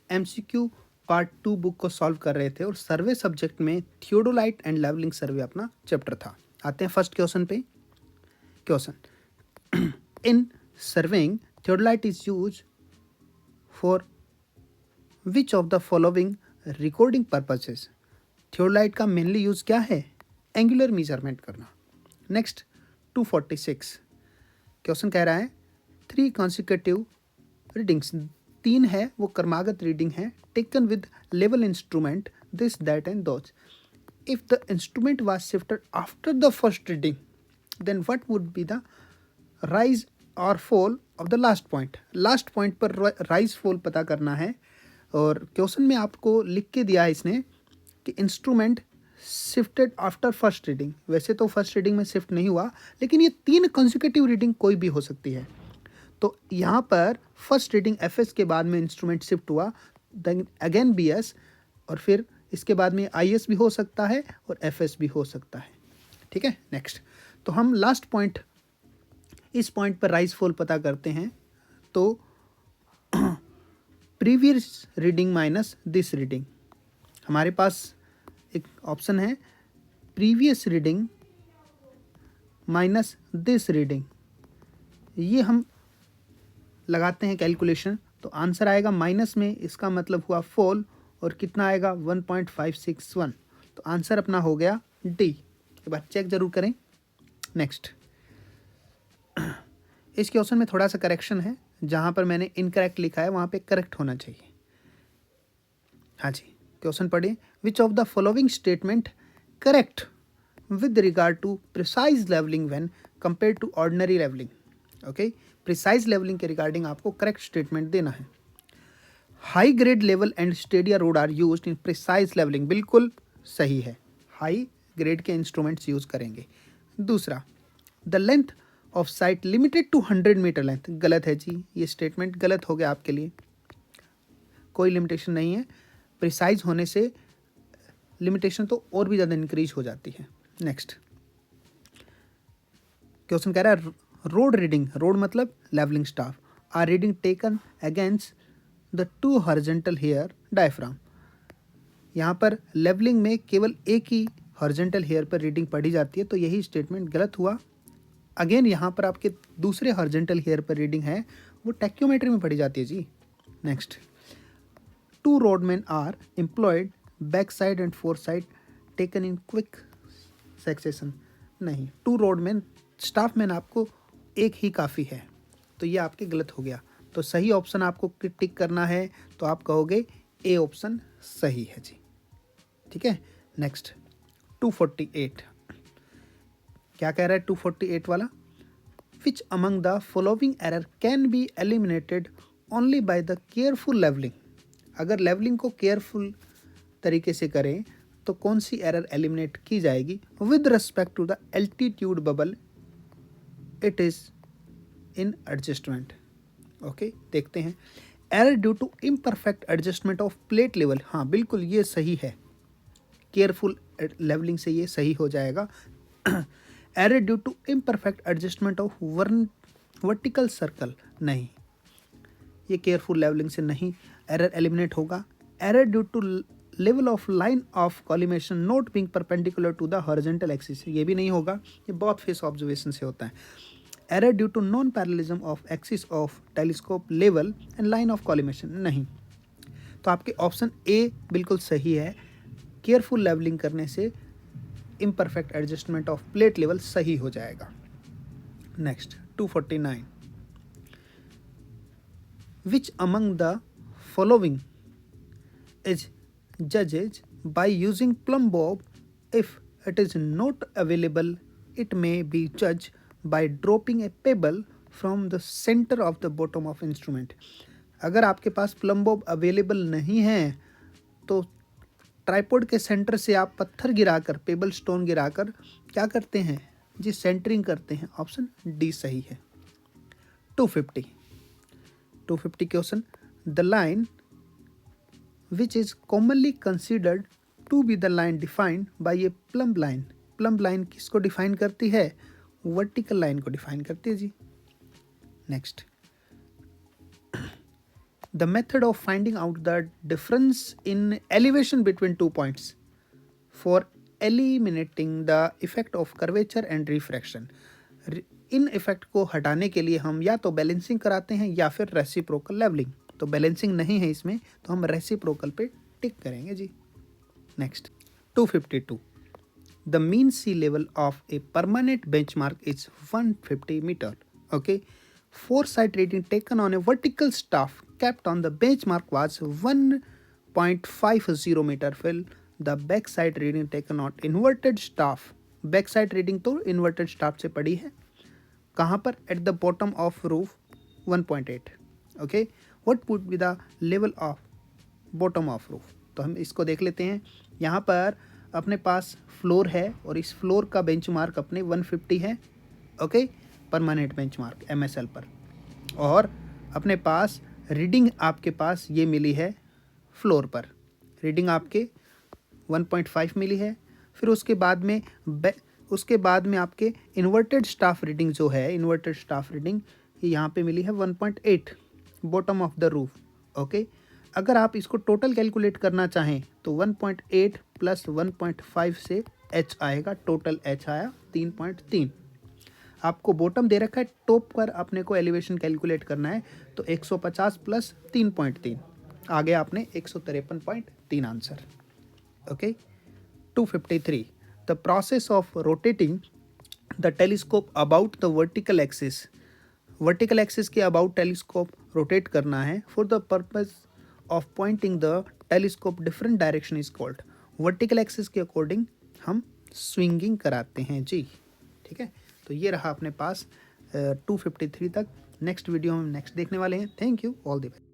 MCQ part 2 book को solve कर रहे थे और सर्वे सब्जेक्ट में थियोडोलाइट एंड लेवलिंग सर्वे अपना चैप्टर था। आते हैं फर्स्ट क्वेश्चन पे। Question in surveying theodolite is use for which of the following recording purposes. Theodolite का मेनली यूज क्या है? एंगुलर मेजरमेंट करना। नेक्स्ट 246 क्वेश्चन कह रहा है 3 कॉन्सिक्यूटिव रीडिंग्स, 3 है वो क्रमागत रीडिंग है, taken with level instrument this that and those. If the instrument was shifted after the first reading then what would be the rise और fall of the last point. Last point पर rise fall पता करना है और question में आपको लिख के दिया है इसने कि instrument shifted after first reading. वैसे तो फर्स्ट रीडिंग में शिफ्ट नहीं हुआ, लेकिन ये 3 कॉन्सिक्यूटिव रीडिंग कोई भी हो सकती है। तो यहाँ पर फर्स्ट रीडिंग एफएस के बाद में इंस्ट्रूमेंट शिफ्ट हुआ, देन अगेन बीएस, और फिर इसके बाद में आईएस भी हो सकता है और एफएस भी हो सकता है। ठीक है, नेक्स्ट तो हम लास्ट पॉइंट, इस पॉइंट पर राइज फॉल पता करते हैं। तो previous reading minus this reading, हमारे पास एक ऑप्शन है previous reading minus this reading. ये हम लगाते हैं कैलकुलेशन, तो आंसर आएगा माइनस में, इसका मतलब हुआ फॉल, और कितना आएगा 1.561। तो आंसर अपना हो गया डी। एक बार चेक जरूर करें। नेक्स्ट इस क्वेश्चन में थोड़ा सा करेक्शन है, जहाँ पर मैंने इनकरेक्ट लिखा है वहाँ पे करेक्ट होना चाहिए। हाँ जी, क्वेश्चन पढ़िए। Which of the following statement correct with regard to precise levelling when compare to ordinary levelling. Okay, precise levelling के रिगार्डिंग आपको करेक्ट स्टेटमेंट देना है। High grade level and stadia rod are used in precise levelling, बिल्कुल सही है, high grade के instruments use करेंगे। दूसरा, the length of sight limited to 100 metre length, गलत है जी, ये स्टेटमेंट गलत हो गया आपके लिए। कोई लिमिटेशन नहीं है, प्रिसाइज होने से लिमिटेशन तो और भी ज़्यादा इंक्रीज हो जाती है। नेक्स्ट क्वेश्चन कह रहा है रोड रीडिंग, रोड मतलब levelling staff, are reading taken against the 2 horizontal hair diaphragm. यहाँ पर लेवलिंग में केवल एक ही हॉरिजॉन्टल हेयर पर रीडिंग पढ़ी जाती है, तो यही स्टेटमेंट गलत हुआ। अगेन यहाँ पर आपके दूसरे हॉरिजॉन्टल हेयर पर रीडिंग है, वो टैक्योमेट्री में पढ़ी जाती है जी। Next 2 rodman are employed back side and fore side taken in quick succession, नहीं, 2 रोडमैन स्टाफ मैन आपको एक ही काफ़ी है, तो ये आपके गलत हो गया। तो सही ऑप्शन आपको टिक करना है, तो आप कहोगे ए ऑप्शन सही है जी। ठीक है, नेक्स्ट 248 क्या कह रहा है 248 वाला? Which among the following error can be eliminated only by the careful levelling. अगर लेवलिंग को केयरफुल तरीके से करें तो कौन सी एरर एलिमिनेट की जाएगी? With respect to the altitude bubble it is in adjustment. Okay, देखते हैं। Error due to imperfect adjustment of plate level, हाँ बिल्कुल ये सही है, केयरफुल लेवलिंग से ये सही हो जाएगा। Error due to imperfect adjustment of vertical circle, नहीं, ये केयरफुल लेवलिंग से नहीं एरर एलिमिनेट होगा। Error due to level of line of collimation not being perpendicular to the horizontal axis, ये भी नहीं होगा, ये बहुत फेस ऑब्जर्वेशन से होता है। Error due to non parallelism of axis of telescope level and line of collimation, नहीं। तो आपके ऑप्शन ए बिल्कुल सही है, केयरफुल लेवलिंग करने से imperfect adjustment of plate level सही हो जाएगा। Next 249 which among the following is judged by using plumb bob, if it is not available it may be judged by dropping a pebble from the center of the bottom of instrument। अगर आपके पास plum Bob available नहीं है तो tripod के centre से आप पत्थर गिराकर, पेबल स्टोन गिराकर क्या करते हैं जी? सेंटरिंग करते हैं। ऑप्शन डी सही है। 250 question, the line which is commonly considered to be the line defined by a plumb line। plumb line किसको डिफाइन करती है? वर्टिकल लाइन को डिफाइन करती है जी। Next The method of finding out the difference in elevation between 2 points for eliminating the effect of curvature and refraction. In effect को हटाने के लिए हम या तो बैलेंसिंग कराते हैं या फिर रेसिप्रोकल लेवलिंग। तो बैलेंसिंग नहीं है इसमें, तो हम रेसिप्रोकल पे टिक करेंगे जी। Next 252, the mean sea level of a permanent benchmark is 150 metre. Okay, foresight reading taken on a vertical staff kept on the benchmark was 1.50 meter fill. The backside reading taken on inverted staff, backside reading तो inverted staff से पड़ी है, कहाँ पर? at the bottom of roof 1.8. okay, what would be the level of bottom of roof? तो हम इसको देख लेते हैं। यहाँ पर अपने पास फ्लोर है और इस फ्लोर का बेंचमार्क अपने 150 है। ओके, परमानेंट बेंचमार्क MSL पर, और अपने पास रीडिंग आपके पास ये मिली है फ्लोर पर, रीडिंग आपके 1.5 मिली है। फिर उसके बाद में आपके इन्वर्टेड स्टाफ रीडिंग जो है, इन्वर्टेड स्टाफ रीडिंग ये यहाँ पे मिली है 1.8 bottom of the roof. Okay, अगर आप इसको टोटल कैलकुलेट करना चाहें तो 1.8 प्लस 1.5 से H आएगा, टोटल H आया 3.3। आपको बॉटम दे रखा है, टॉप पर अपने को एलिवेशन कैलकुलेट करना है, तो 150 प्लस 3.3 आ गया आपने 153.3 answer. Okay, 253, the process of rotating the telescope about the vertical axis. Vertical axis के अबाउट टेलीस्कोप रोटेट करना है for the purpose of Poynting the telescope different direction is called. Vertical axis के according हम swinging कराते हैं जी। ठीक है, तो ये रहा अपने पास 253 तक। नेक्स्ट वीडियो में नेक्स्ट देखने वाले हैं। Thank you, all the best.